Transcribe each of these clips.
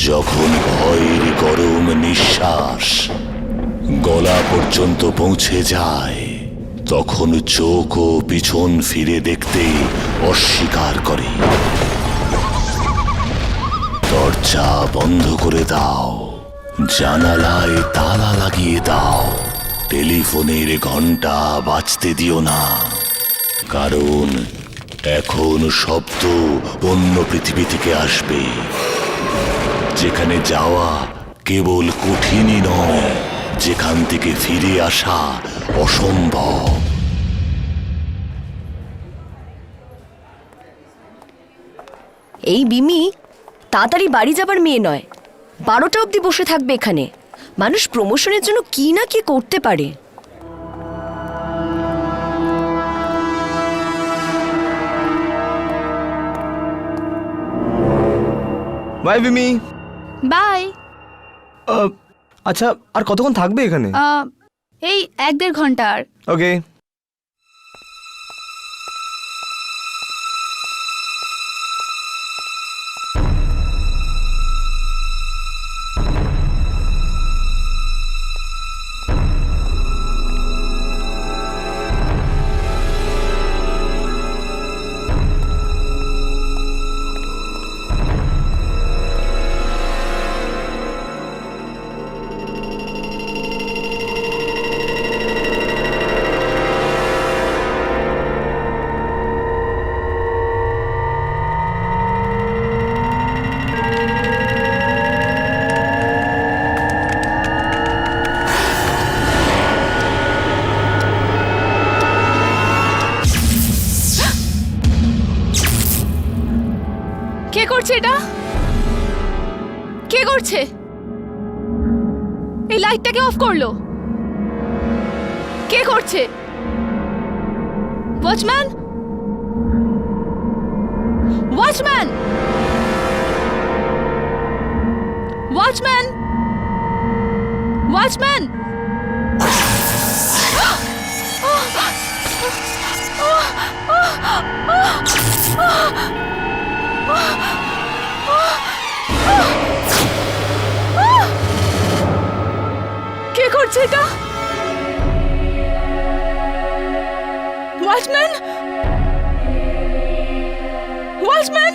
যখন ভয়ের গরম নিঃশ্বাস গলা পর্যন্ত পৌঁছে যায়, তখন চোখও পিছন ফিরে দেখতে অস্বীকার করে। দরজা বন্ধ করে দাও, জানালায় তালা লাগিয়ে দাও, টেলিফোনের ঘন্টা বাজতে দিও না, কারণ এখন শব্দ অন্য পৃথিবী থেকে আসবে, যেখানে যাওয়া কেবল কঠিনই নয়, যেখান থেকে ফিরে আসা অসম্ভব। এই বিমি তাড়াতাড়ি বাড়ি যাবার মেয়ে নয়, 12টা অবধি বসে থাকবে এখানে। মানুষ প্রমোশনের জন্য কি না কি করতে পারে। বাই বিমি। বাই। আচ্ছা, আর কতক্ষণ থাকবে এখানে? এই 1-1.5 ঘন্টা আর। ওকে। কে করছে এটা? কে করছে? এই লাইটটাকে অফ করলো কে করছে? ওয়াচম্যান! ওয়াচম্যান! ওয়াচম্যান! ওয়াচম্যান! কে করছে এটা? ওয়াচম্যান! ওয়াচম্যান!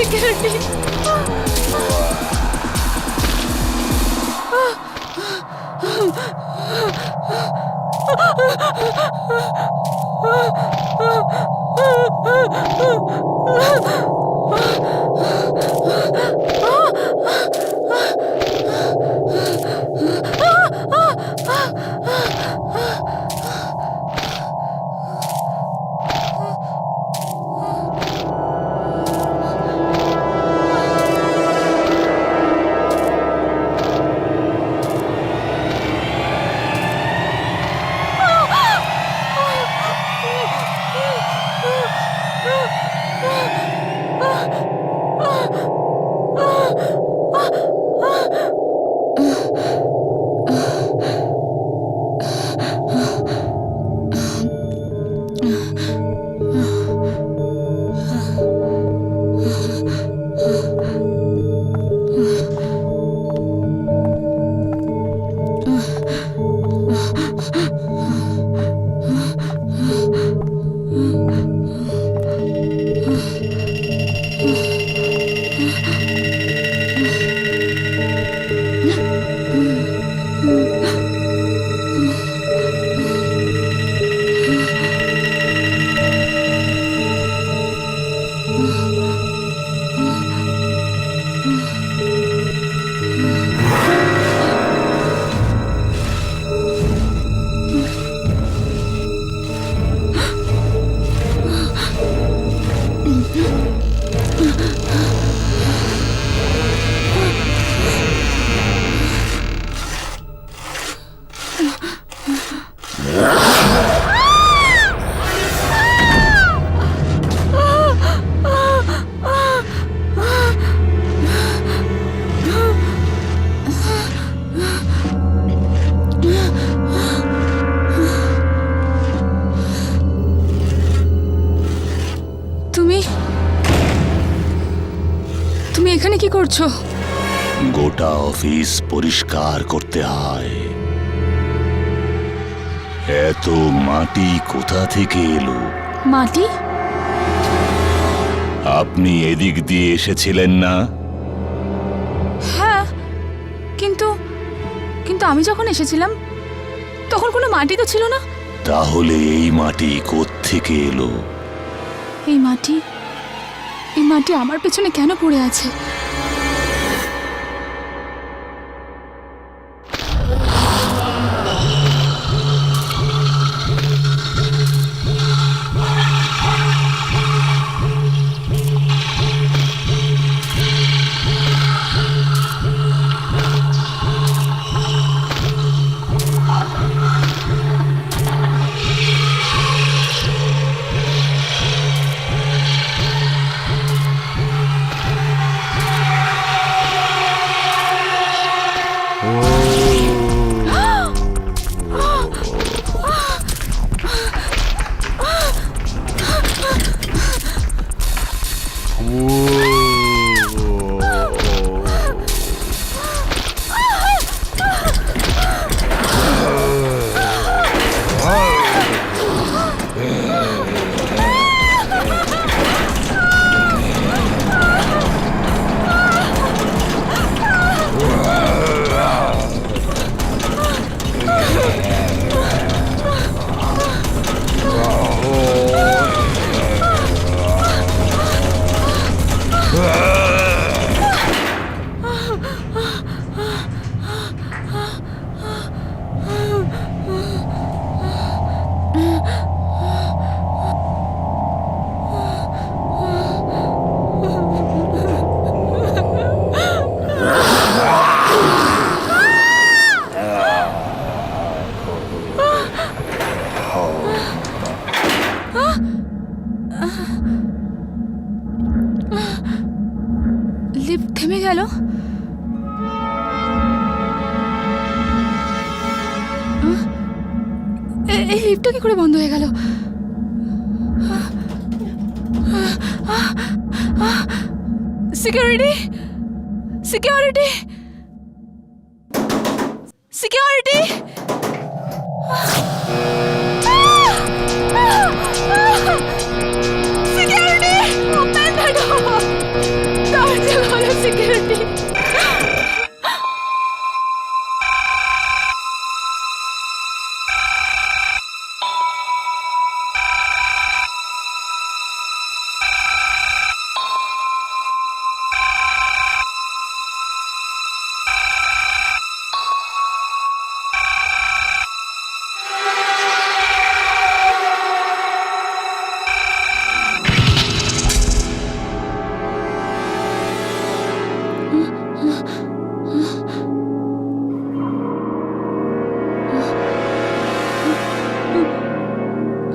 Security. করছো? গোটা অফিস পরিষ্কার করতে হয়। এত মাটি কোথা থেকে এলো? মাটি? আপনি এদিক দিয়ে এসেছিলেন না? হ্যাঁ, কিন্তু কিন্তু আমি যখন এসেছিলাম তখন কোনো মাটি তো ছিল না। তাহলে এই মাটি কোত্থেকে এলো? এই মাটি আমার পেছনে কেন পড়ে আছে? লিফট থেমে গেল। এই লিফটটা কি করে বন্ধ হয়ে গেল? Security, security, security! Security, open the door! দরজা খোলো, সিকিউরিটি!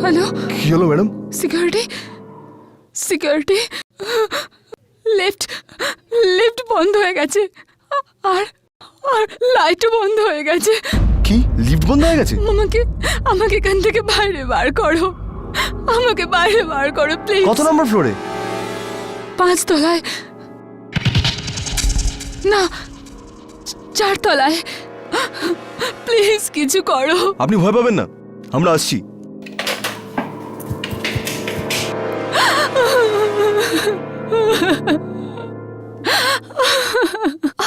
হ্যালো, কি হলো ম্যাডাম? Security, security! লিফট বন্ধ হয়ে গেছে, আর আর লাইটও বন্ধ হয়ে গেছে। কি লিফট বন্ধ হয়ে গেছে? আমাকে এখান থেকে বাইরে বার করো, আমাকে বাইরে বার করো প্লিজ। কত নম্বর ফ্লোরে? 5 তলায়, না 4 তলায়। প্লিজ কিছু করো। আপনি ভয় পাবেন না, আমরা আসছি।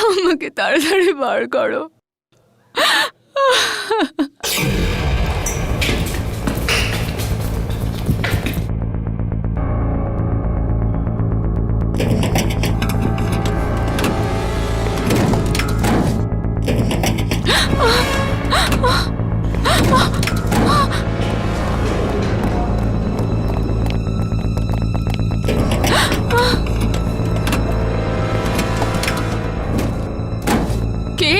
আমাকে তাড়াতাড়ি বার করো। কে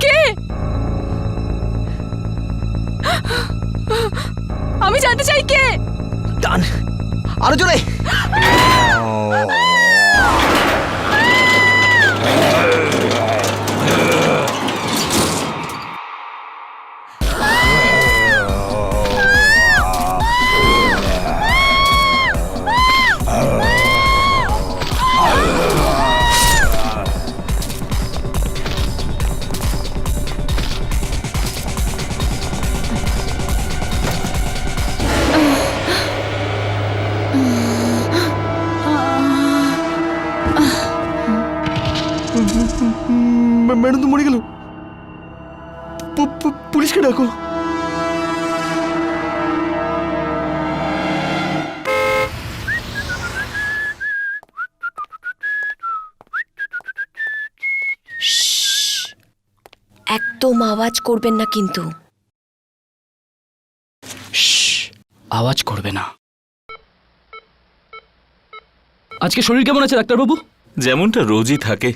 কে? আমি জানতে চাই কে। টান আরো জোরে। ম্যাডাম তো মরে গেল। পুলিশকে ডাকো। একদম আওয়াজ করবেন না কিন্তু। আওয়াজ করবে না। আজকে শরীর কেমন আছে ডাক্তারবাবু? যেমনটা রোজই থাকে,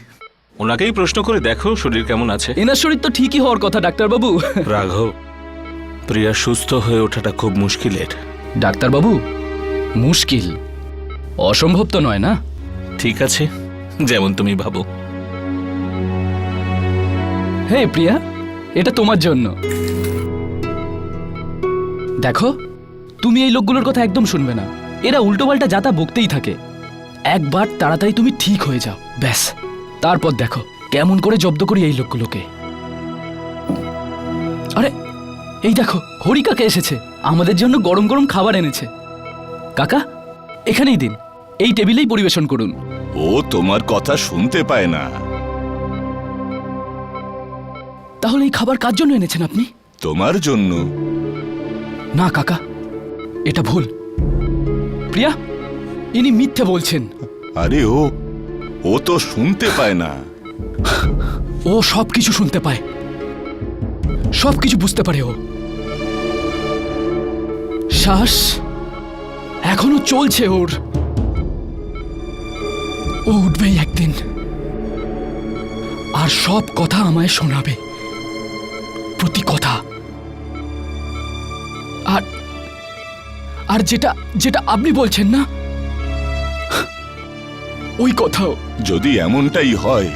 ওনাকেই প্রশ্ন করে দেখো শরীর কেমন আছে। এনার শরীর তো ঠিকই হওয়ার কথা ডাক্তারবাবু। রাঘব, প্রিয়া সুস্থ হয়ে ওঠাটা খুব মুশকিলের। ডাক্তারবাবু, মুশকিল অসম্ভব তো নয় না? ঠিক আছে, যেমন তুমি ভাবো। হে প্রিয়া, এটা তোমার জন্য। দেখো, তুমি এই লোকগুলোর কথা একদম শুনবে না। এরা উল্টোপাল্টা যাতা বকতেই থাকে। একবার তাড়াতাড়ি তুমি ঠিক হয়ে যাও, ব্যাস। তারপর দেখো কেমন করে জব্দ করি এই লোকগুলোকে। আরে এই দেখো, হরি কাকা এসেছে, আমাদের জন্য গরম গরম খাবার এনেছে। কাকা, এখানেই দিন, এই টেবিলেই পরিবেশন করুন। ও তোমার কথা শুনতে পায় না। তাহলে এই খাবার কার জন্য এনেছেন আপনি? তোমার জন্য। না কাকা, এটা ভুল। প্রিয়া, ইনি মিথ্যে বলছেন। আরে ও তো শুনতে পায় না। ও সবকিছু শুনতে পায়, সবকিছু বুঝতে পারে। ও শ্বাস এখনো চলছে ওর। ও উঠবেই একদিন, আর সব কথা আমায় শোনাবে, প্রতি কথা। আর আর যেটা যেটা আপনি বলছেন না, ওই কথাও। যদি এমনটাই হয়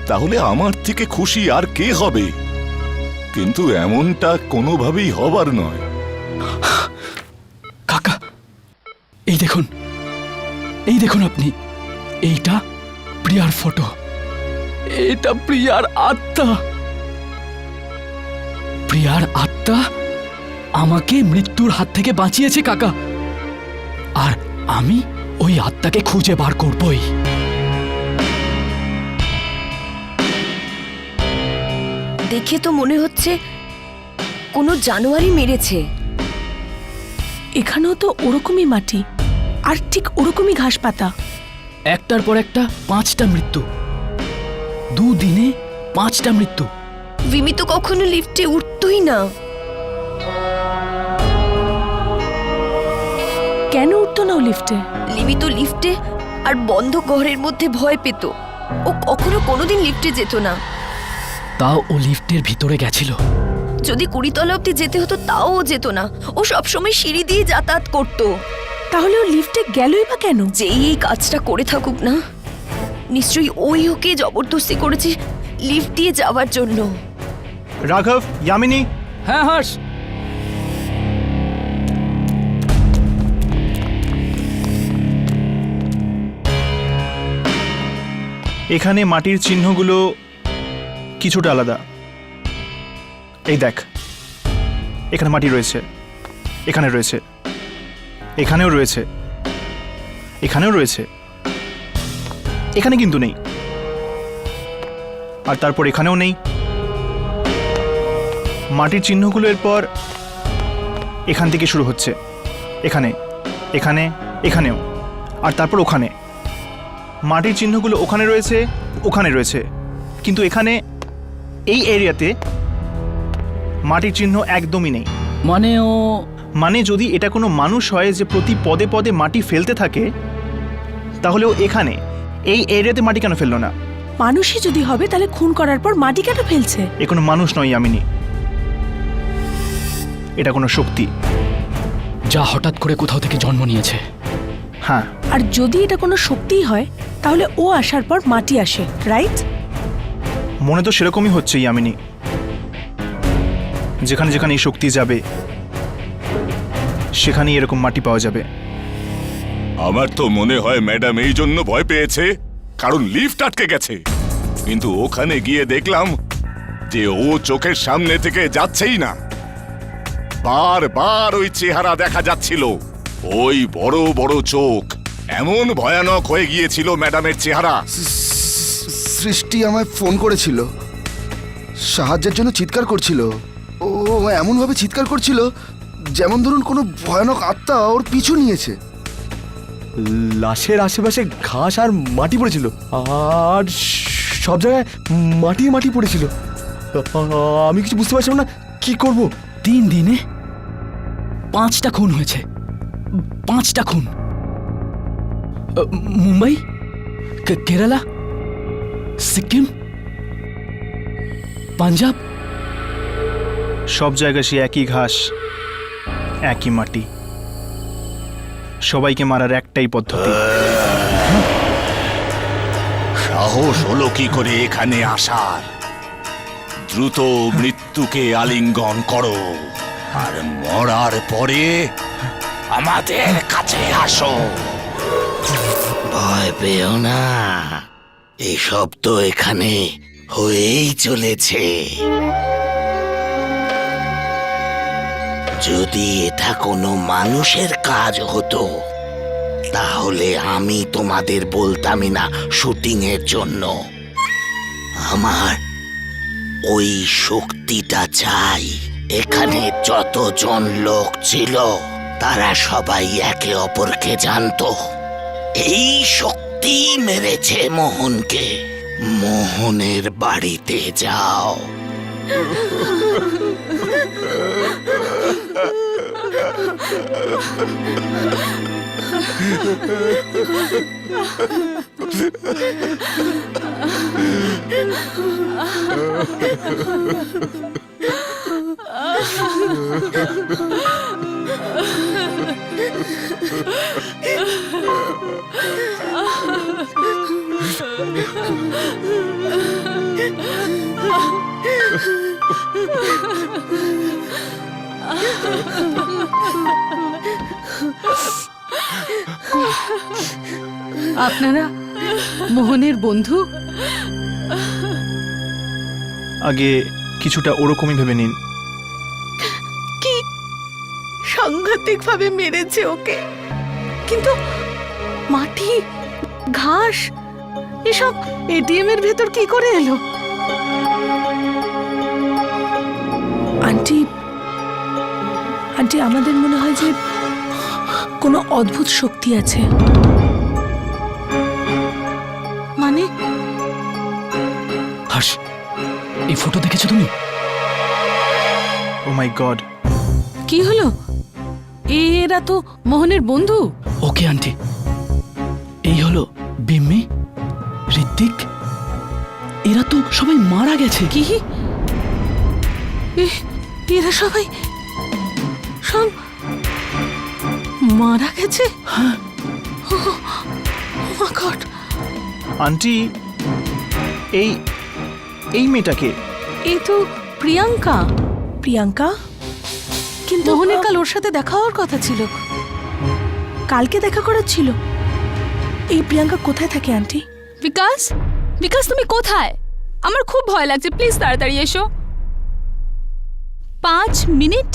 তাহলে আমার থেকে খুশি আর কে হবে? কিন্তু এমনটা কোনোভাবেই হবার নয়। কাকা, এই দেখুন, এই দেখুন আপনি, এইটা প্রিয়ার ফটো। এটা প্রিয়ার আত্মা। প্রিয়ার আত্মা আমাকে মৃত্যুর হাত থেকে বাঁচিয়েছে কাকা, আর আমি ওই আত্মাকে খুঁজে বার করবই। দেখে তো মনে হচ্ছে কোনো জানোয়ারই মেরেছে। এখানেও তো ওরকমই মাটি, আর ঠিক ওরকমই ঘাস পাতা। একটার পর একটা 5টা মৃত্যু, 2 দিনে 5টা মৃত্যু। ভিমি তো কখনো লিফটে উঠতই না। কেন উঠতো না ও লিফটে? লিমি তো লিফটে আর বন্ধ ঘরের মধ্যে ভয় পেত। ও কখনো কোনোদিন লিফটে যেত না। তাও ও লিফটের ভিতরে গেছিল। যদি 20 তলা অব্দি যেতে হতো তাও ও যেত না। ও সবসময় সিঁড়ি দিয়ে যাতায়াত করতো। তাহলে ও লিফটে গেলই বা কেন? যেই এই কাজটা করে থাকুক না, নিশ্চয়ই ওই ওকে জবরদস্তি করেছে লিফট দিয়ে যাওয়ার জন্য। রাঘব, ইয়ামিনী, হ্যাঁ হর্ষ, এখানে মাটির চিহ্নগুলো কিছুটা আলাদা। এই দেখ, এখানে মাটি রয়েছে, এখানে রয়েছে, এখানেও রয়েছে, এখানেও রয়েছে, এখানে কিন্তু নেই, আর তারপর এখানেও নেই। মাটির চিহ্নগুলো এরপর এখান থেকে শুরু হচ্ছে, এখানে, এখানে, এখানেও, আর তারপর ওখানে। মাটির চিহ্নগুলো ওখানে রয়েছে, ওখানে রয়েছে, কিন্তু এখানে এই এরিয়াতে মাটির চিহ্ন একদমই নেই। মানে যদি এটা কোনো মানুষ হয় যে প্রতি পদে পদে মাটি ফেলতে থাকে, তাহলে ও এখানে এই এরিয়াতে মাটি কেন ফেললো না? মানুষই যদি হবে তাহলে খুন করার পর মাটি কেন ফেলছে? এ কোনো মানুষ নয় ইয়ামিনী, এটা কোনো শক্তি, যা হঠাৎ করে কোথাও থেকে জন্ম নিয়েছে। হ্যাঁ। আর যদি এটা কোনো শক্তিই হয় তাহলে ও আসার পর মাটি আসে, রাইট? মনে তো সেরকমই হচ্ছে ইয়ামিনী। যেখানে যেখানে এই শক্তি যাবে সেখানেই এরকম মাটি পাওয়া যাবে। আমার তো মনে হয় ম্যাডাম এই জন্য ভয় পেয়েছে কারণ লিফট আটকে গেছে। কিন্তু ওখানে গিয়ে দেখলাম যে ও চোখের সামনে থেকে যাচ্ছেই না। বারবার ওই চেহারা দেখা যাচ্ছিল, ওই বড় বড় চোখ। এমন ভয়ানক হয়ে গিয়েছিল ম্যাডামের চেহারা। সৃষ্টি আমায় ফোন করেছিল, সাহায্যের জন্য চিৎকার করছিল। ও এমনভাবে চিৎকার করছিল যেমন ধরুন কোনো ভয়ানক আত্মা ওর পিছু নিয়েছে। লাশের আশেপাশে ঘাস আর মাটি পড়েছিল, আর সব জায়গায় মাটি মাটি পড়েছিল। আমি কিছু বুঝতে পারছিলাম না কি করব। 3 দিনে 5টা খুন হয়েছে, 5টা খুন। মুম্বাই, কেরালা, সিকিম, পাঞ্জাব। সব জায়গায় সে একই ঘাস, একই মাটি। সবাইকে মারার একটাই পদ্ধতি। সাহস হলো কি করে এখানে আসার? দ্রুত মৃত্যুকে আলিঙ্গন করো, আর মরার পরে আমাদের কাছে আসো। ভয় পেও না, এসব তো এখানে হয়েই চলেছে। যদি এটা কোনো মানুষের কাজ হতো তাহলে আমি তোমাদের বলতামই না শুটিং এর জন্য। আমার ওই শক্তিটা চাই। এখানে যতজন লোক ছিল তারা সবাই একে অপরকে জানতো। এই শক্তি মেরেছে মোহনকে। মোহনের বাড়িতে যাও। আপনারা মোহনের বন্ধু? আগে কিছুটা ওরকমই ভেবে নিন। কি সাংঘাতিক ভাবে মেরেছে ওকে। কিন্তু মাটি, ঘাস এসব এটিএম এর ভেতর কি করে এলো? আন্টি, আন্টি আমাদের মনে হয় যে কোনো অদ্ভুত শক্তি আছে। মানে? হর্ষ, এই ফটো দেখেছো তুমি? ও মাই গড, কি হলো? এরা তো মোহনের বন্ধু। ওকে আন্টি, এই হলো বিম্মি, ঋত্বিক। এরা তো সবাই মারা গেছে। কি? এরা সবাই সব মারা গেছে? হ্যাঁ। Oh my God! আন্টি, এই এই মেয়েটাকে? এ তো প্রিয়াঙ্কা। প্রিয়াঙ্কা? কিন্তু মোহনের কাল ওর সাথে দেখা হওয়ার কথা ছিল। কালকে দেখা করার ছিল। এই প্রিয়াঙ্কা কোথায় থাকে আন্টি? বিকাশ, বিকাশ তুমি কোথায়? আমার খুব ভয় লাগছে, প্লিজ তাড়াতাড়ি এসো। 5 মিনিট?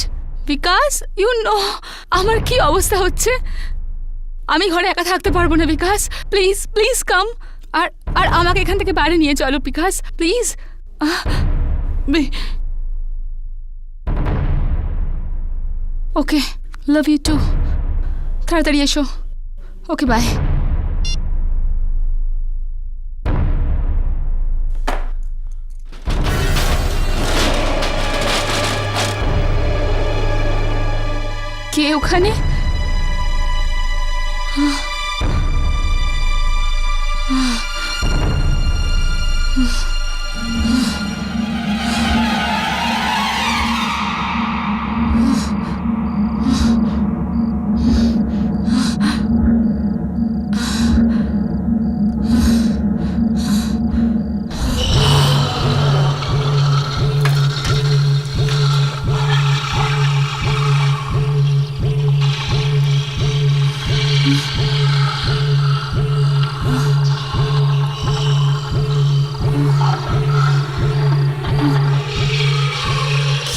বিকাশ, ইউ নো আমার কি অবস্থা হচ্ছে। আমি ঘরে একা থাকতে পারবো না বিকাশ, প্লিজ প্লিজ কাম। আর আর আমাকে এখান থেকে বাইরে নিয়ে চলো Bikash, please. Okay, love you too. তাড়াতাড়ি এসো। ওকে, বাই। কে ওখানে?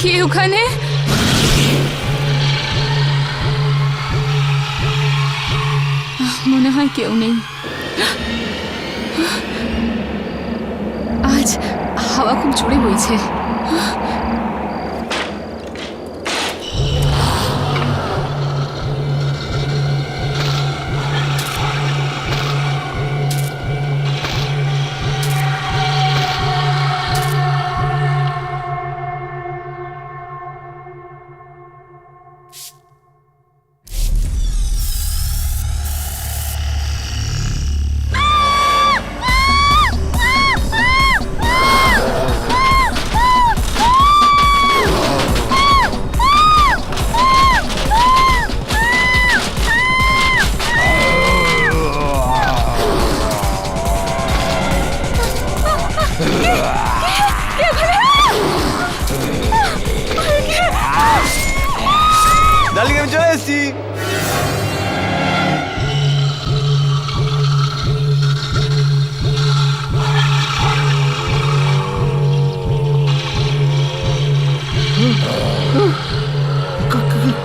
কে ওখানে? মনে হয় কেউ নেই। হাওয়া খুব জোরে বইছে। ডার্লিং আমি চলে এসেছি।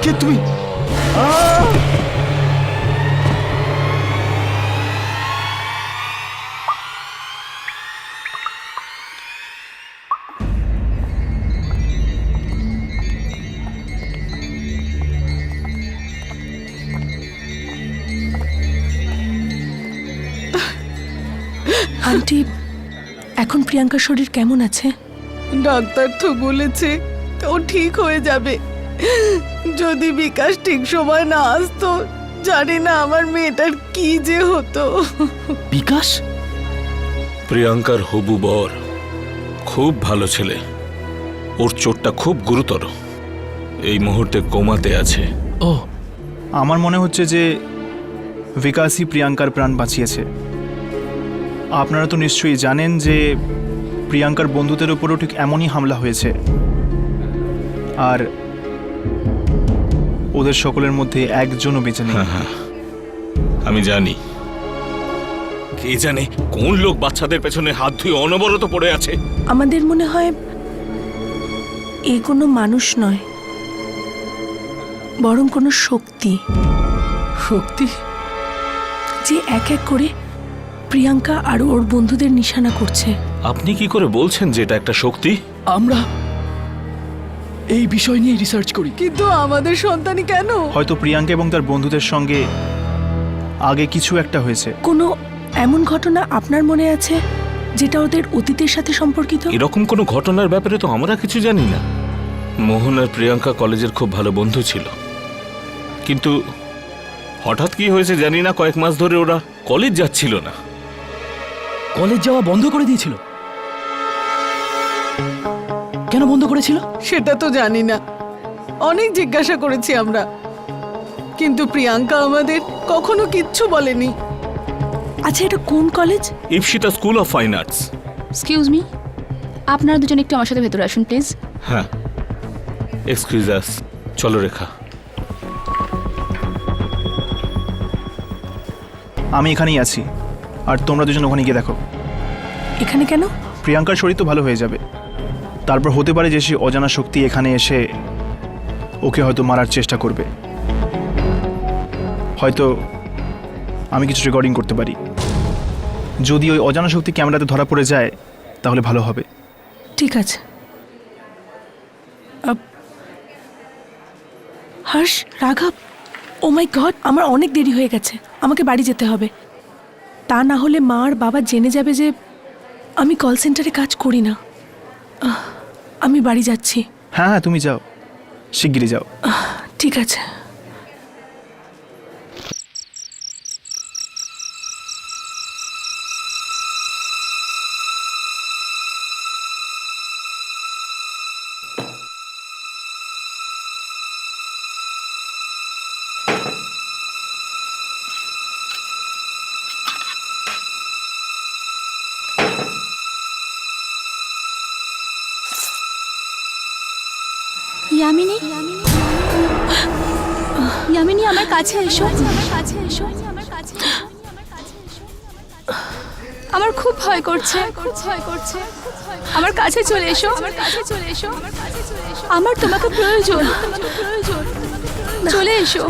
কে তুমি? আন্টি, এখন প্রিয়াঙ্কার শরীর কেমন আছে? ডাক্তার তো বলেছে ও ঠিক হয়ে যাবে, যদি বিকাশ ঠিক সময় না আসতো জানি না আমার মেয়েটার কি যে হতো। বিকাশ? প্রিয়াঙ্কার হবু বর খুব ভালো ছেলে, ওর চোটটা খুব গুরুতর, এই মুহূর্তে কোমাতে আছে। ও, আমার মনে হচ্ছে যে বিকাশই প্রিয়াঙ্কার প্রাণ বাঁচিয়েছে। আপনারা তো নিশ্চয়ই জানেন যে প্রিয়াঙ্কার বন্ধুদের উপরও ঠিক এমনই হামলা হয়েছে, আর ওদের সকলের মধ্যে একজনও বেঁচে নেই। হ্যাঁ, আমি জানি। কে জানে কোন লোক বাচ্চাদের পেছনে হাত ধুয়ে অনবরত পড়ে আছে। আমাদের মনে হয় এ কোনো মানুষ নয়, বরং কোনো শক্তি। শক্তি? যে এক এক করে প্রিয়াঙ্কা আর ওর বন্ধুদের নিশানা করছে। আপনি কি করে বলছেন যে এটা একটা শক্তি? আমরা এই বিষয় নিয়ে রিসার্চ করি। কিন্তু আমাদের সন্তানই কেন? হয়তো প্রিয়াঙ্কা এবং তার বন্ধুদের সঙ্গে আগে কিছু একটা হয়েছে। কোনো এমন ঘটনা আপনার মনে আছে যেটা ওদের অতীতের সাথে সম্পর্কিত? এরকম কোনো ঘটনার ব্যাপারে তো আমরা কিছু জানি না। মোহন আর প্রিয়াঙ্কা কলেজের খুব ভালো বন্ধু ছিল, কিন্তু হঠাৎ কি হয়েছে জানি না, কয়েক মাস ধরে ওরা কলেজ যাচ্ছিল না। কলেজ যাওয়া বন্ধ করে দিয়েছিল? কেন বন্ধ করেছিল? সেটা তো জানি না, অনেক জিজ্ঞাসা করেছি আমরা, কিন্তু প্রিয়াঙ্কা আমাদের কখনো কিচ্ছু বলেনি। আচ্ছা, এটা কোন college? Ipsita school of fine arts. Excuse me, আপনারা দুজন একটু আমার সাথে ভেতরে আসুন প্লিজ। হ্যাঁ, এক্সকিউজ আস। চলো রেখা। আমি এখানেই আছি, আর তোমরা দুজন ওখানে গিয়ে দেখো। এখানে কেন? প্রিয়াঙ্কার শরীর তো ভালো হয়ে যাবে, তারপর হতে পারে যে সে অজানা শক্তি এখানে এসে ওকে হয়তো মারার চেষ্টা করবে। হয়তো আমি কিছু রেকর্ডিং করতে পারি। যদি ওই অজানা শক্তি ক্যামেরাতে ধরা পড়ে যায় তাহলে ভালো হবে। ঠিক আছে। হর্ষ, রাঘব, ও মাই গড, আমার অনেক দেরি হয়ে গেছে, আমাকে বাড়ি যেতে হবে। তা না হলে মা আর বাবা জেনে যাবে যে আমি কল সেন্টারে কাজ করি না। আমি বাড়ি যাচ্ছি। হ্যাঁ হ্যাঁ, তুমি যাও, শিগগিরই যাও। ঠিক আছে। ইয়ামিনী, ইয়ামিনী আমার কাছে এসো, আমার খুব ভয় করছে, আমার কাছে চলে এসো, আমার তোমাকে প্রয়োজন। চলে এসো,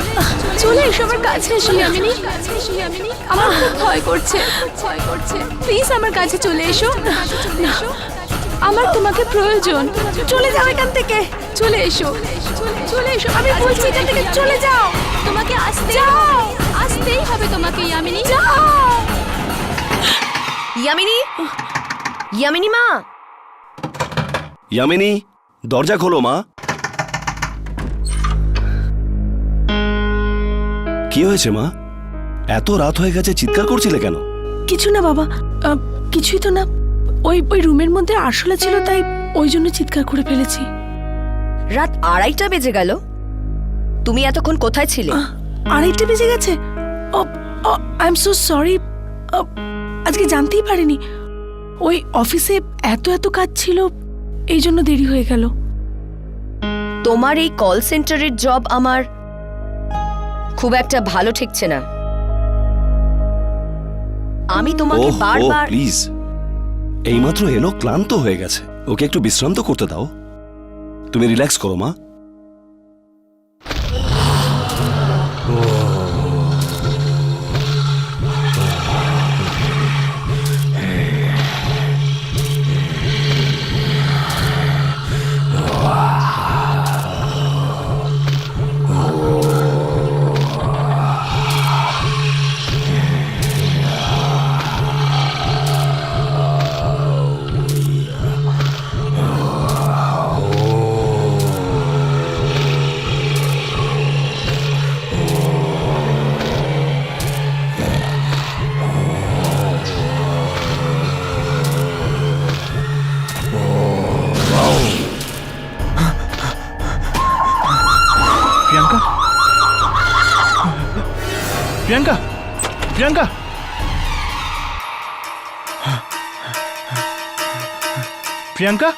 চলে এসো আমার কাছে এসো ইয়ামিনী। আমার খুব ভয় করছে, প্লিজ আমার কাছে চলে এসো। আমার তোমাকে প্রয়োজন। চলে যাও এখান থেকে, চলে এসো, চলে এসো। আমি বলছি এখান থেকে চলে যাও। তোমাকে আসতেই হবে তোমাকে ইয়ামিনী। ইয়ামিনী, ইয়ামিনী মা, ইয়ামিনী, দরজা খোলো মা। কি হয়েছে মা? এত রাত হয়ে গেছে, চিৎকার করছিলে কেন? কিছু না বাবা, কিছুই তো না। ওই রুমের মধ্যে আরশোলা ছিল, তাই ওই জন্য চিৎকার করে ফেলেছি। রাত 2:30 বেজে গেল, তুমি এতক্ষণ কোথায় ছিলে? 2:30 বেজে গেছে? আই এম সো সরি, আজকে জানতেই পারিনি। ওই অফিসে এত কাজ ছিল, এই জন্য দেরি হয়ে গেল। তোমার এই কল সেন্টারের জব আমার খুব একটা ভালো ঠেকছে না। আমি তোমাকে বারবার প্লিজ, এইমাত্র এলো, ক্লান্ত হয়ে গেছে, ওকে একটু বিশ্রাম তো করতে দাও। তুমি রিল্যাক্স করো মা। প্রিয়াঙ্কা, প্রিয়াঙ্কা, প্রিয়াঙ্কা, প্রিয়াঙ্কা,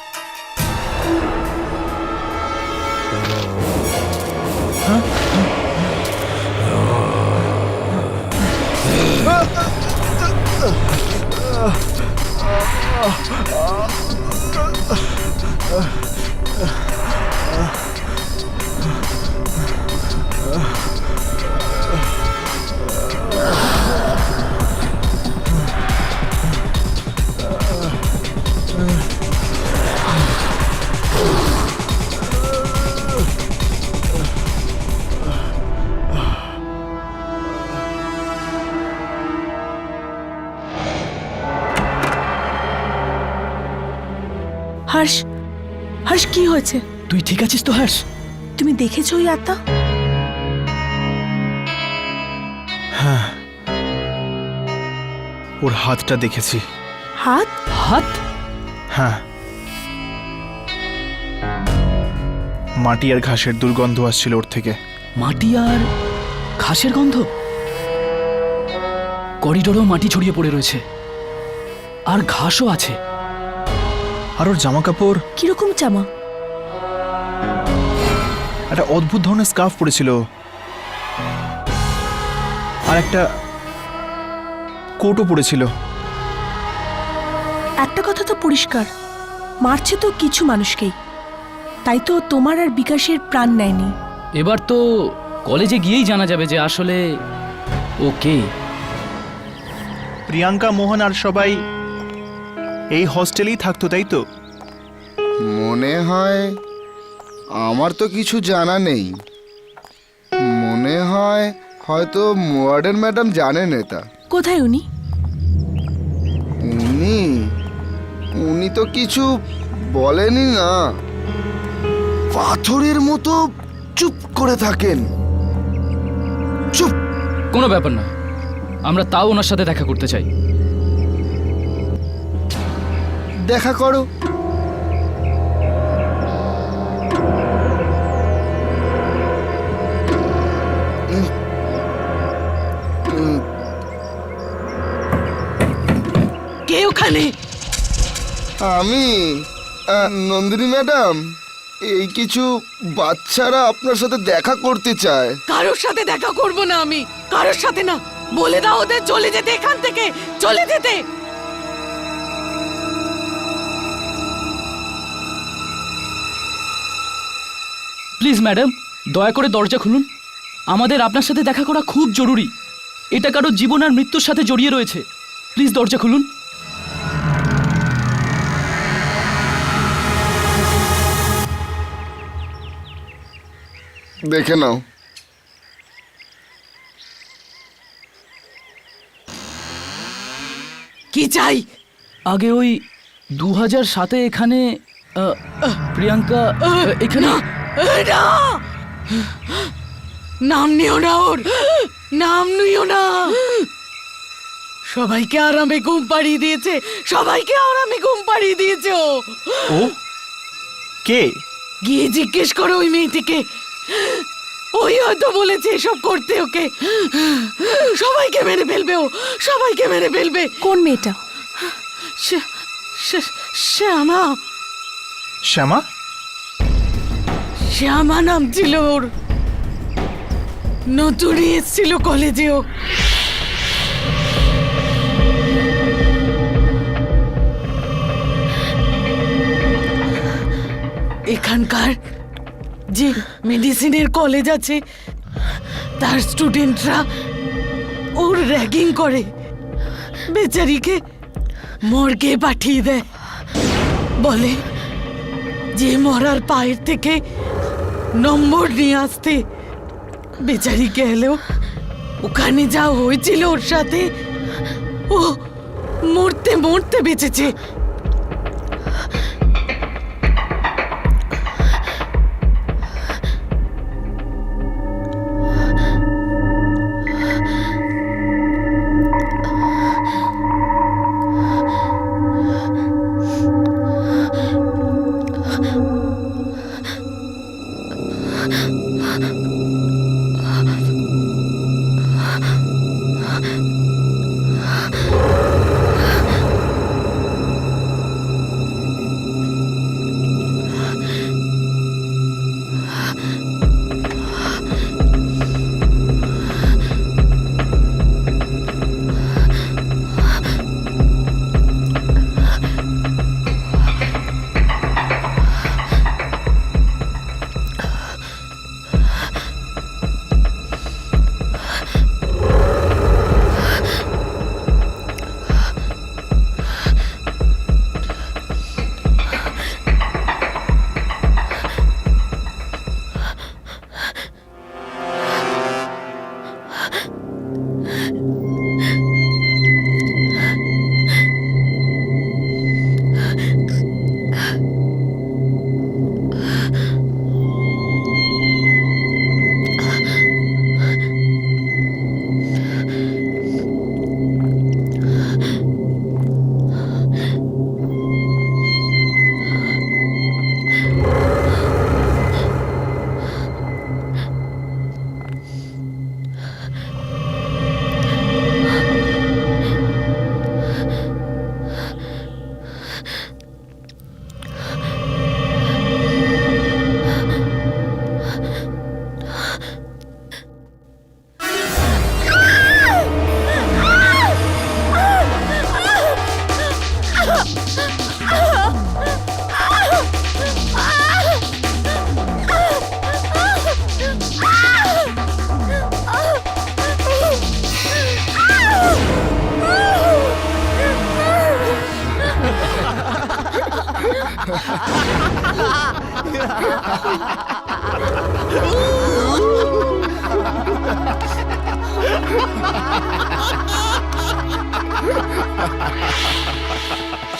হর্ষ, কি হয়েছে? তুই ঠিক আছিস তো হর্ষ? তুমি দেখেছো ওই আত্মা? হ্যাঁ, ওর হাতটা দেখেছি। হাত? হাত? হ্যাঁ, মাটি আর ঘাসের দুর্গন্ধ আসছিল ওর থেকে। মাটি আর ঘাসের গন্ধ? করিডোরেও মাটি ছড়িয়ে পড়ে রয়েছে, আর ঘাসও আছে। আর ওর জামা কাপড় কিরকম জামা? একটা অদ্ভুত ধরনের স্কার্ফ পরেছিল, আর একটা কোটও পরেছিল। একটা কথা তো পরিষ্কার, মারছে তো কিছু মানুষকেই, তাই তো তোমার আর বিকাশের প্রাণ নেয়নি। এবার তো কলেজে গিয়েই জানা যাবে যে আসলে ও কে। প্রিয়াঙ্কা, মোহন আর সবাই এই হস্টেলেই থাকতো, তাই তো? মনে হয় আমার তো কিছু জানা নেই। মনে হয় হয়তো ওয়ার্ডেন ম্যাডাম জানেন এটা। কোথায় উনি? উনি তো কিছু বলেনি না, পাথরের মতো চুপ করে থাকেন। চুপ। কোনো ব্যাপার না, আমরা তাও ওনার সাথে দেখা করতে চাই। দেখা করো। কে ওখানে? আমি নন্দিনী ম্যাডাম, এই কিছু বাচ্চারা আপনার সাথে দেখা করতে চায়। কারোর সাথে দেখা করব না আমি, কারোর সাথে না। বলে দাও ওদের চলে যেতে, এখান থেকে চলে যেতে। প্লিজ ম্যাডাম, দয়া করে দরজা খুলুন। আমাদের আপনার সাথে দেখা করা খুব জরুরি। এটা কারো জীবন আর মৃত্যুর সাথে জড়িয়ে রয়েছে। প্লিজ দরজা খুলুন। দেখে নাও। কি চাই? আগে ওই 2007-এ এখানে প্রিয়াঙ্কা এখানে না! নাম নিও না ওর, নাম নিও না। সবাইকে আরামে ঘুম পাড়িয়ে দিয়েছে, সবাইকে আরামে ঘুম পাড়িয়ে দিয়েছে ও। ও কে? গিয়ে জিজ্ঞেস করো ওই মেয়েটিকে, ওই হয়তো বলেছে এসব করতে ওকে। সবাইকে মেরে ফেলবে ও, সবাইকে মেরে ফেলবে। কোন মেয়েটা? শ্যামা। শ্যামা? শ্যামা নাম ছিল ওর। নতুনই এসেছিল কলেজেও। এখানকার যে মেডিসিনের কলেজ আছে তার স্টুডেন্টরা ওর র্যাগিং করে, বেচারিকে মর্গে পাঠিয়ে দেয়। বলে যে মরার পায়ের থেকে নম্বর নিয়ে আসতে। বেচারি গেলেও ওখানে যা হয়েছিল ওর সাথে, ও মরতে মরতে বেঁচেছে।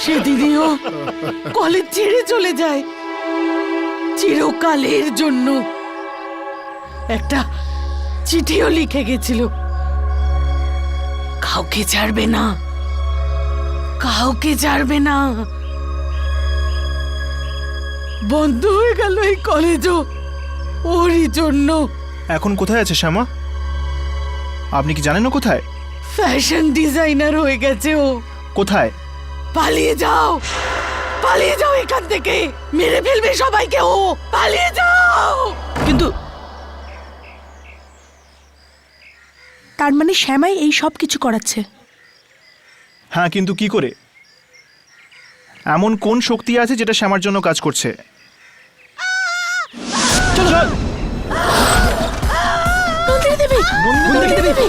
সেদিনও কলেজ ছেড়ে চলে যায় চিরকালের জন্য। একটা চিঠিও লিখে গেছিল, কাউকে ছাড়বে না, কাউকে ছাড়বে না। বন্ধ হয়ে গেল এই কলেজও ওরই জন্য। এখন কোথায় আছে শ্যামা? আপনি কি জানেন ও কোথায়? ফ্যাশন ডিজাইনার হয়ে গেছে ও। কোথায়? পালিয়ে যাও, পালিয়ে যাও এখান থেকে, মেরে ফেলবে সবাইকে ও। পালিয়ে যাও। কিন্তু তার মানে শ্যামাই এই সব কিছু করাচ্ছে? হ্যাঁ, কিন্তু কি করে? এমন কোন শক্তি আছে যেটা শ্যামার জন্য কাজ করছে? চল চল। দেবী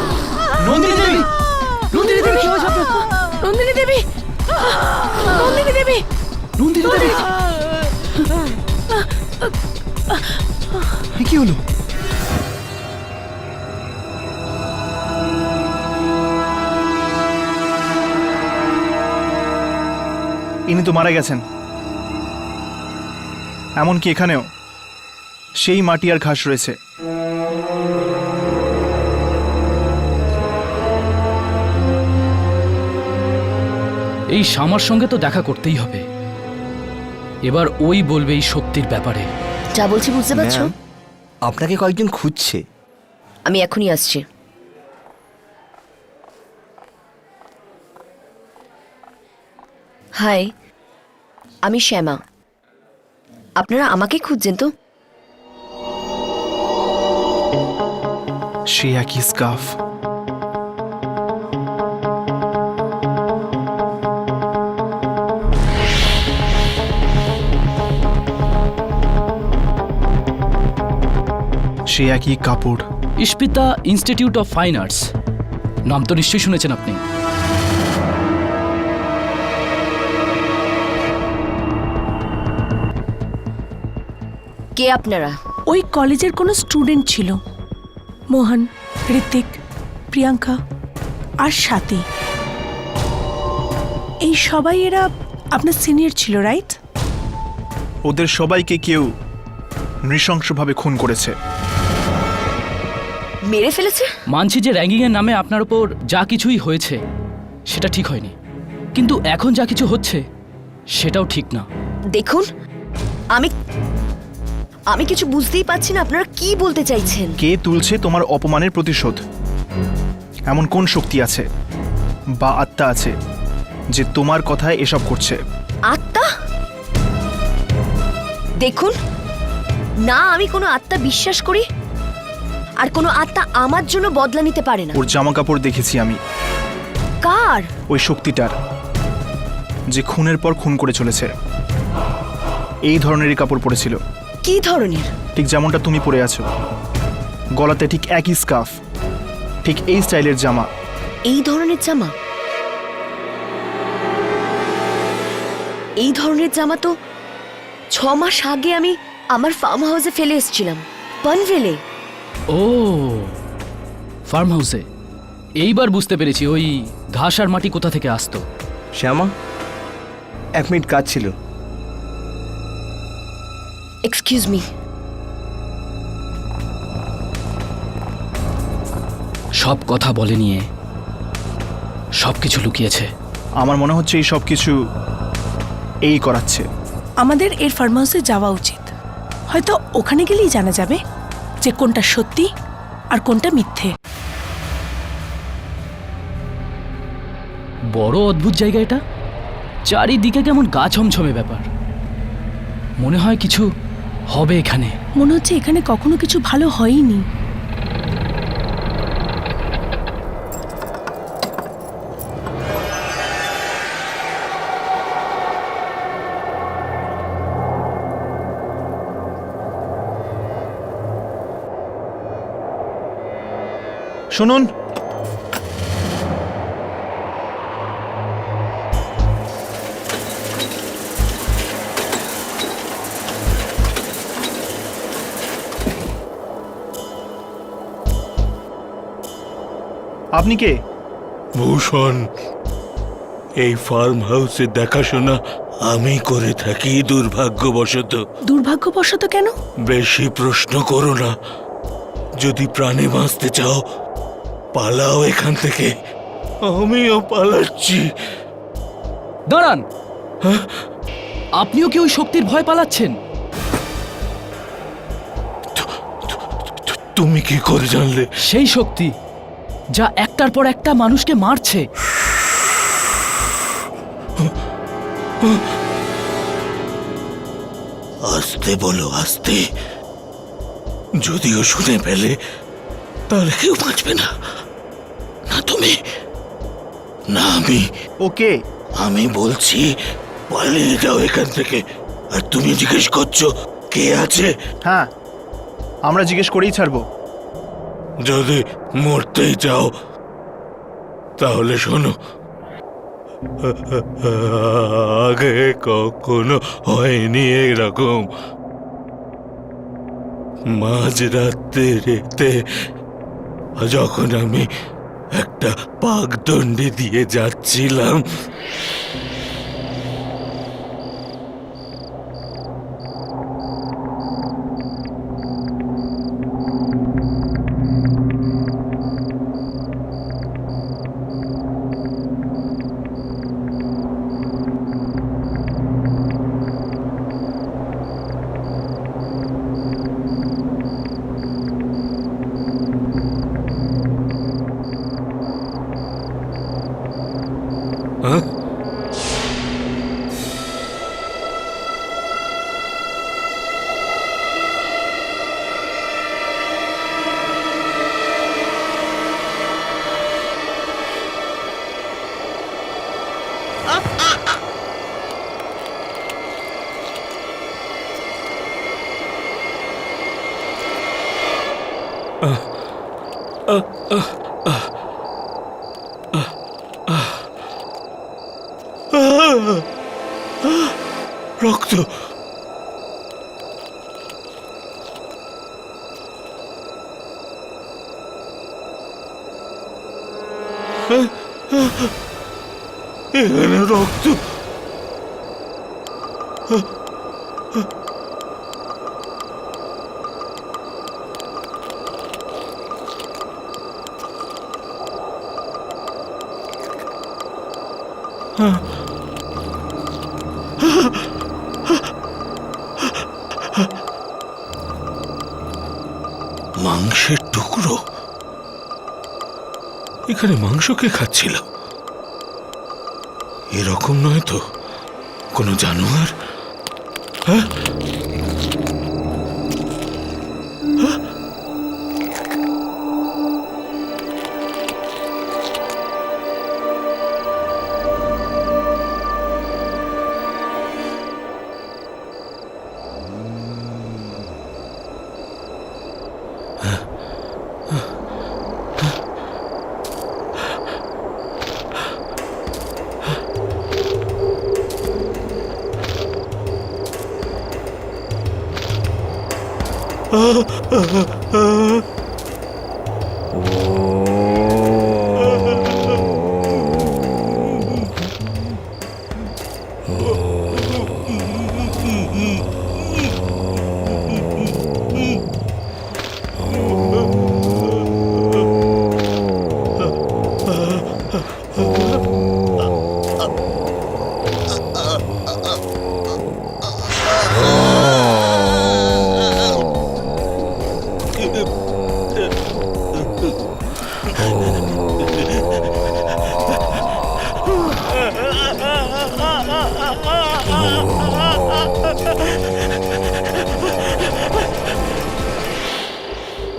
নন্দিনী দেবী নন্দিনী দেবী নন্দিনী দেবী নন্দিনী দেবী নন্দিনী দেবী কি হলো? ইনি তো মারা গেছেন। এমনকি এখানেও সেই মাটি আর ঘাস রয়েছে। এই শ্যামার সঙ্গে তো দেখা করতেই হবে। এবার ওই বলবে এই শক্তির ব্যাপারে। যা বলছি বুঝতে পারছো? আপনাকে কয়েকজন খুঁজছে। আমি এখনই আসছি। হাই, আমি শ্যামা। আপনারা আমাকে খুঁজছেন তো? সে একই স্কার্ফ। সে একই কাপড়। Ispita institute of fine arts, নাম তো নিশ্চয়ই শুনেছেন আপনি। কে আপনারা? ওই কলেজের কোনো স্টুডেন্ট ছিল, মোহন, ঋত্বিক, প্রিয়াঙ্কা আর স্বাতী। এই সবাই এরা আপনার সিনিয়র ছিল, রাইট? ওদের সবাইকে কেউ নৃশংসভাবে খুন করেছে। মেরে ফেলেছে? মানছি যে র্যাঙ্কিংয়ের নামে আপনার ওপর যা কিছুই হয়েছে সেটা ঠিক হয়নি, কিন্তু এখন যা কিছু হচ্ছে সেটাও ঠিক না। দেখুন, আমি কিছু বুঝতেই পারছি না আপনারা কি বলতে চাইছেন। কে তুলছে তোমার অপমানের প্রতিশোধ? এমন কোন শক্তি আছে বা আত্মা আছে যে তোমার কথায় এসব করছে? আত্মা? দেখুন না, আমি কোনো আত্মা বিশ্বাস করি, আর কোনো আত্মা আমার জন্য বদলা নিতে পারে না। ওর জামা কাপড় দেখেছি আমি। কার? ওই শক্তিটার, যে খুনের পর খুন করে চলেছে। এই ধরনেরই কাপড় পরেছিল। কি ধরনের? ঠিক যেমনটা তুমি পরে আছো, গলাতে ঠিক একই স্কার্ফ, ঠিক এই স্টাইলের জামা। এই ধরনের জামা? এই ধরনের জামা তো 6 মাস আগে আমি আমার ফার্ম হাউসে ফেলে এসেছিলাম, পনভেলে। ও, ফার্ম হাউসে। এইবার বুঝতে পেরেছি ওই ঘাস আর মাটি কোথা থেকে আসতো। শ্যামা, 1 মিনিট কাজ ছিল। Excuse me. সব কথা বলে নিয়ে সব কিছু লুকিয়েছে। আমার মনে হচ্ছে এই সব কিছু এই করাচ্ছে। আমাদের এর ফার্ম হাউসে যাওয়া উচিত। হয়তো ওখানে গেলেই জানা যাবে যে কোনটা সত্যি আর কোনটা মিথ্যে। বড় অদ্ভুত জায়গা এটা, চারিদিকে কেমন গা ছমছমে ব্যাপার। মনে হয় কিছু হবে এখানে। মনে হচ্ছে এখানে কখনো কিছু ভালো হয়নি। শুনুন, আপনি কে? ভূষণ, এই ফার্ম হাউসের দেখাশোনা আমি করে থাকি দুর্ভাগ্যবশত। দুর্ভাগ্যবশত কেন? বেশি প্রশ্ন করো না। যদি প্রাণে বাঁচতে চাও পালাও এখান থেকে। আমিও পালাচ্ছি। দাঁড়ান, আপনিও কি ওই শক্তির ভয় পালাচ্ছেন? তুমি কি করে জানলে? সেই শক্তি যা একটার পর একটা মানুষকে মারছে। আস্তে বলো, আস্তে। যদিও শুনে ফেলে তাহলে কেউ বাঁচবে না। না তুমি, না আমি। ওকে, আমি বলছি পালিয়ে যাও এখান থেকে। আর তুমি জিজ্ঞেস করছো কে আছে? হ্যাঁ, আমরা জিজ্ঞেস করেই ছাড়বো। যদি মরতেই চাও তাহলে শোনো, আগে কখনো হয়নি এরকম। মাঝরাত্রিতে যখন আমি একটা পাকদণ্ডি দিয়ে যাচ্ছিলাম, হ্যাঁ? রক্ত, এখানে রক্ত। মাংসের টুকরো, এখানে মাংস কে খাচ্ছিল? এরকম নয় তো কোনো জানোয়ার? হ্যাঁ,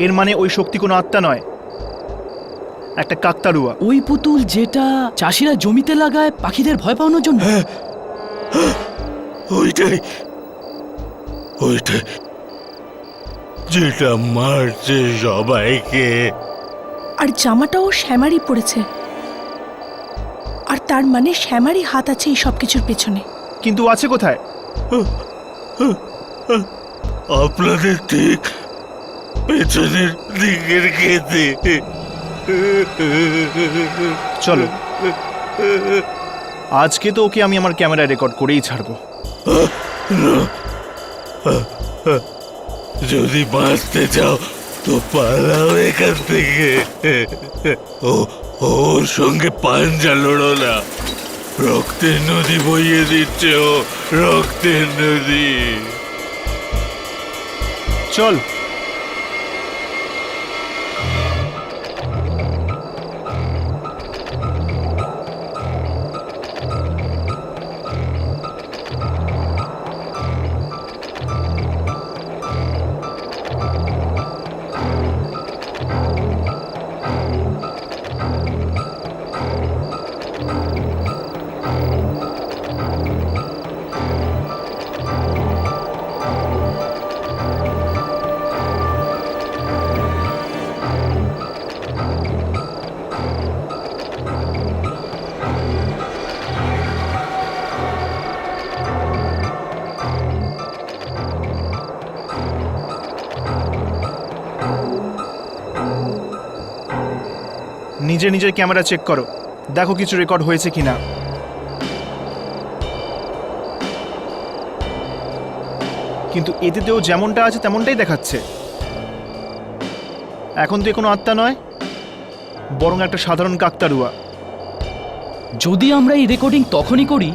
এর মানে ওই শক্তি কোনো আত্মা নয়, একটা কাকতাড়ুয়া। ওই পুতুল যেটা চাষিরা জমিতে লাগায় পাখিদের ভয় পাওয়ানোর জন্য। ওইটাই ওইটাই যেটা মারছে সবাইকে। আর জামাটাও শ্যামারই পড়েছে, আর তার মানে শ্যামারই হাত আছে এই সব কিছুর পেছনে। কিন্তু আছে কোথায়? আপনাদের ঠিক পেছনের দিকের খেতে। চলো, আজকে তো ওকে আমি আমার ক্যামেরায় রেকর্ড করেই ছাড়বো। যদি বাঁচতে চাও তো পালাও এখান থেকে। ওর সঙ্গে পাঞ্জা লড়ো না, রক্তের নদী বইয়ে দিচ্ছে ও, রক্তের নদী। চল। নিজের নিজের ক্যামেরা চেক করো, দেখো কিছু রেকর্ড হয়েছে কিনা। কিন্তু এতেও যেমনটা আছে তেমনটাই দেখাচ্ছে। এখন তো কোনো আত্মা নয়, বরং একটা সাধারণ কাকতাড়ুয়া। যদি আমরা এই রেকর্ডিং তখনই করি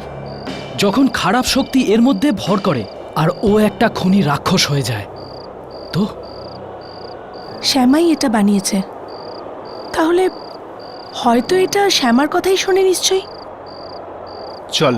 যখন খারাপ শক্তি এর মধ্যে ভর করে আর ও একটা খুনি রাক্ষস হয়ে যায়, তো শ্যামাই এটা বানিয়েছে, তাহলে হয়তো এটা শ্যামার কথাই শোনে নিশ্চয়ই। চল।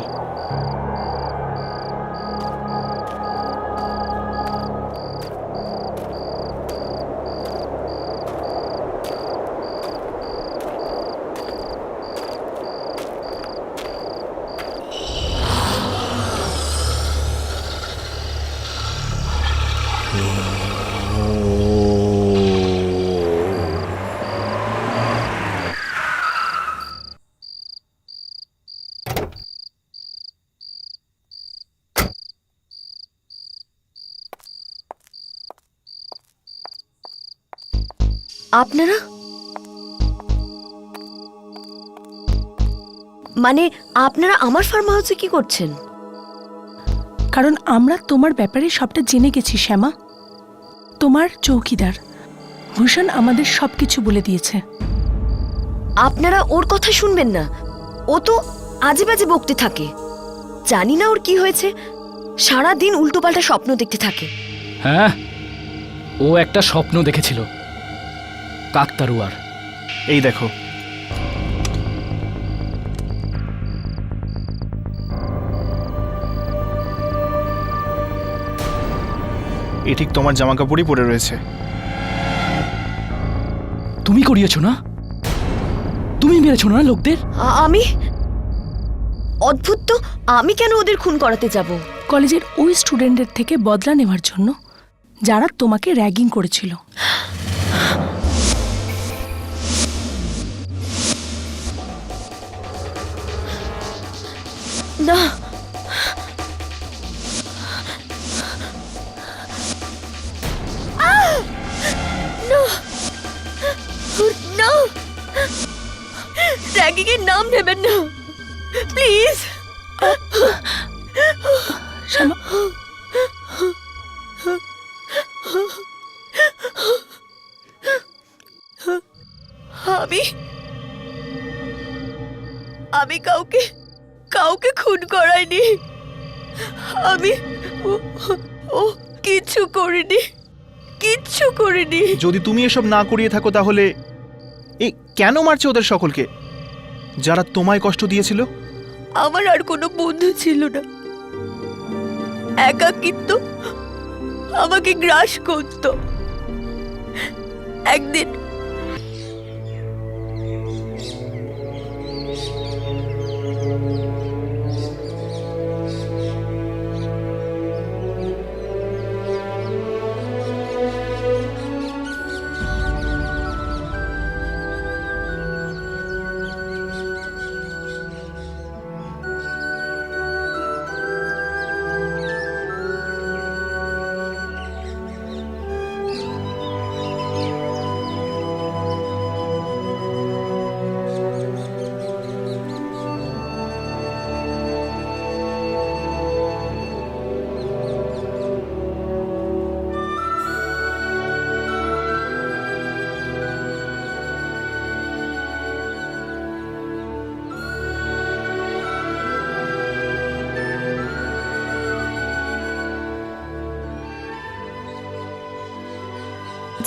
আপনারা মানে আপনারা আমার ফার্ম হাউসে কি করছেন? কারণ আমরা তোমার ব্যাপারে সবটা জেনে গেছি শ্যামা। তোমার চৌকিদার ভূষণ আমাদের সবকিছু বলে দিয়েছে। আপনারা ওর কথা শুনবেন না, ও তো আজে বাজে বকতে থাকে। জানি না ওর কি হয়েছে, সারা দিন উল্টোপাল্টা স্বপ্ন দেখতে থাকে। হ্যাঁ, ও একটা স্বপ্ন দেখেছিল কাকতাড়ুয়ার। এই দেখো, এ ঠিক তোমার জামা কাপড়ই পরে রয়েছে। তুমি করিয়েছো না? তুমি মেরেছো না লোকদের? আমি? অদ্ভুত তো, আমি কেন ওদের খুন করাতে যাব? কলেজের ওই স্টুডেন্টদের থেকে বদলা নেওয়ার জন্য যারা তোমাকে র্যাগিং করেছিল। না, না, র্যাগিং এর নাম নেবেন না প্লিজ। শ্যামা, আমি কাউকে খুন করাইনি। আমি ও কিচ্ছু করিনি। যদি তুমি এসব না করিয়ে থাকো তাহলে এই কেন মারছে ওদের সকলকে যারা তোমায় কষ্ট দিয়েছিল? আমার আর কোনো বন্ধু ছিল না, একাকিত্ব আমাকে গ্রাস করত। একদিন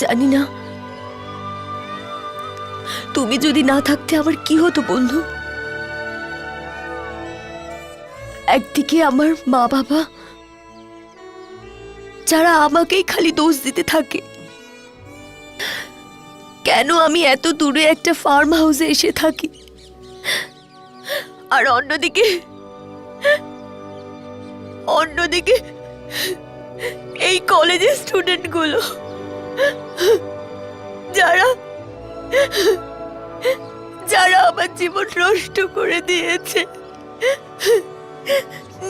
জানি না তুমি যদি না থাকতে আমার কি হতো বন্ধু। একদিকে আমার মা বাবা যারা আমাকেই খালি দোষ দিতে থাকে, কেন আমি এত দূরে একটা ফার্ম হাউসে এসে থাকি। আর অন্যদিকে এই কলেজের স্টুডেন্টগুলো যারা আমার জীবন নষ্ট করে দিয়েছে,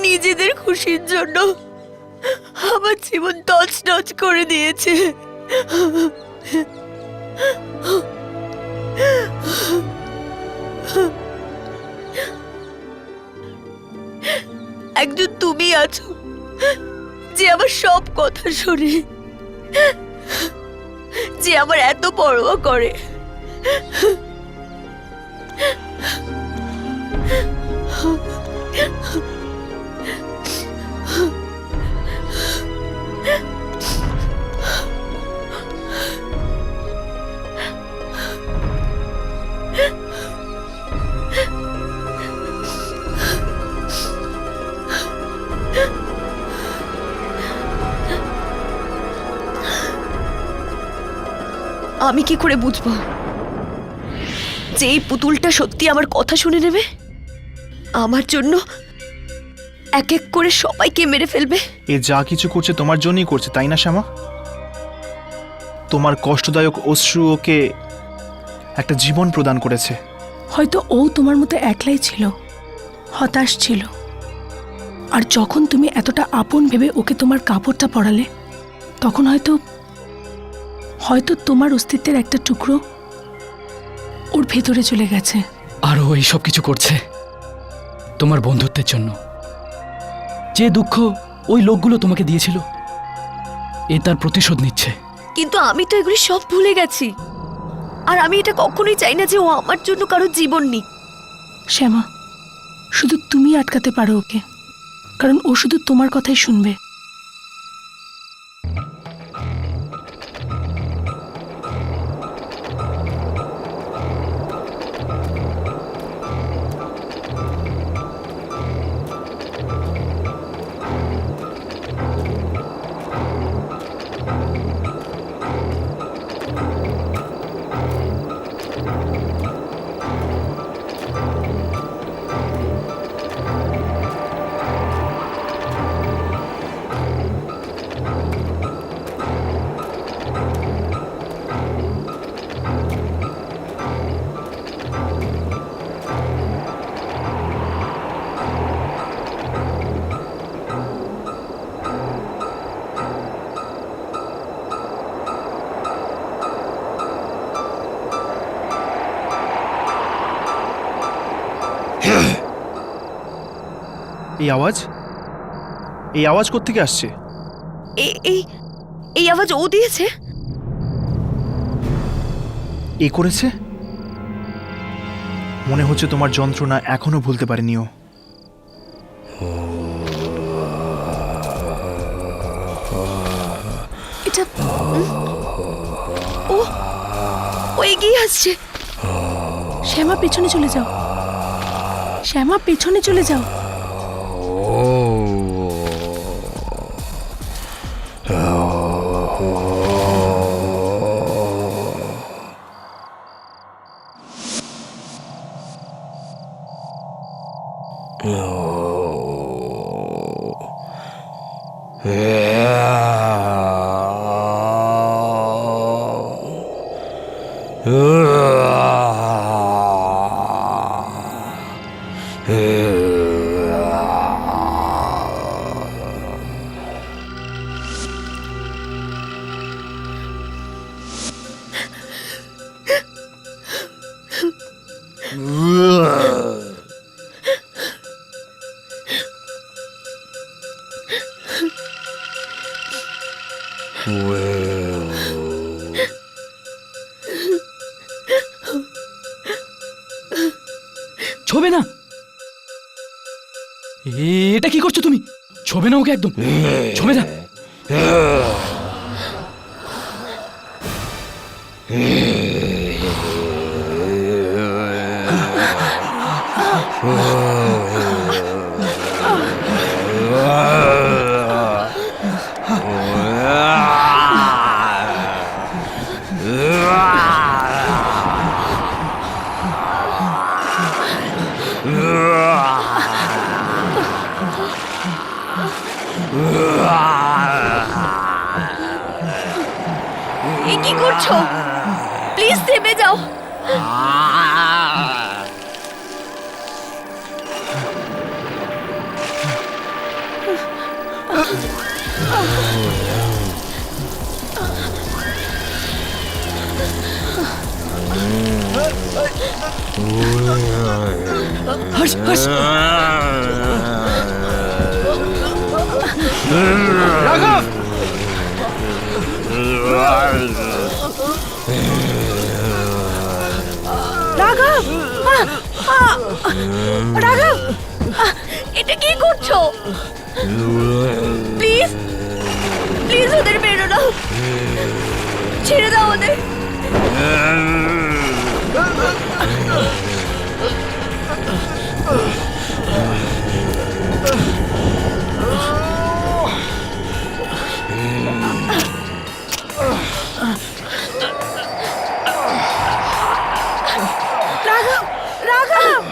নিজেদের খুশির জন্য আমার জীবন তছনছ করে দিয়েছে। একজন তুমি আছো যে আমার সব কথা শোনে, যে আমার এত পরোয়া করে। আমি কি করে বুঝবো যে এই পুতুলটা সত্যি আমার কথা শুনে নেবে, আমার জন্য এক এক করে সবাইকে মেরে ফেলবে? এ যা কিছু করছে তোমার জন্যই করছে, তাই না শ্যামা? তোমার কষ্টদায়ক অশ্রু ওকে একটা জীবন প্রদান করেছে। হয়তো ও তোমার মতো একলাই ছিল, হতাশ ছিল, আর যখন তুমি এতটা আপন ভেবে ওকে তোমার কাপড়টা পরালে, তখন হয়তো তোমার অস্তিত্বের একটা টুকরো ওর ভেতরে চলে গেছে। আর ও এই সব কিছু করছে তোমার বন্ধুত্বের জন্য। যে দুঃখ ওই লোকগুলো তোমাকে দিয়েছিল, এ তার প্রতিশোধ নিচ্ছে। কিন্তু আমি তো এগুলি সব ভুলে গেছি, আর আমি এটা কখনোই চাই না যে ও আমার জন্য কারো জীবন নিক। শ্যামা, শুধু তুমি আটকাতে পারো ওকে, কারণ ও শুধু তোমার কথাই শুনবে। এই আওয়াজ কোত্থেকে আসছে? এই আওয়াজ ও দিয়েছে? এ করেছে? মনে হচ্ছে তোমার যন্ত্রণা এখনো ভুলতে পারেনি ও। এটা ও এগিয়ে আসছে। শ্যামা, পেছনে চলে যাও। শ্যামা, পেছনে চলে যাও। ছোবে না। এটা কি করছো তুমি? ছোবে না ওকে, একদম ছোবে না। এ কি করছো? প্লিজ থেমে যাও। হর্ষ, হর্ষ। রাঘব রাঘব রাঘব এটা কি করছো? প্লিজ প্লিজ ওদের বেরো না, ছেড়ে দাও ওদের। রাঘব রাঘব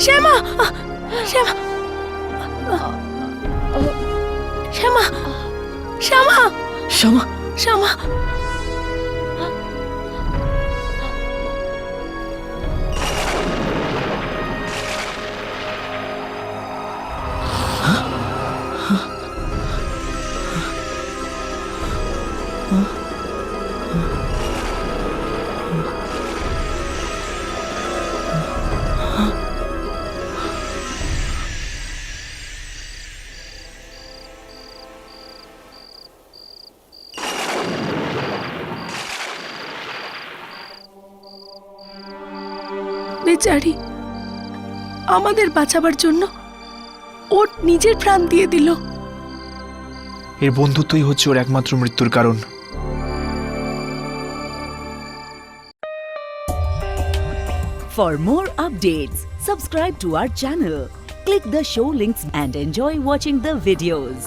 শ্যামা শ্যামা শ্যামা শ্যামা শ্যামা শ্যামা বেচারি আমাদের বাঁচাবার জন্য ওর নিজের প্রাণ দিয়ে দিল। এর বন্ধুত্বই হচ্ছে ওর একমাত্র মৃত্যুর কারণ। For more updates, subscribe to our channel, click the show links and enjoy watching the videos.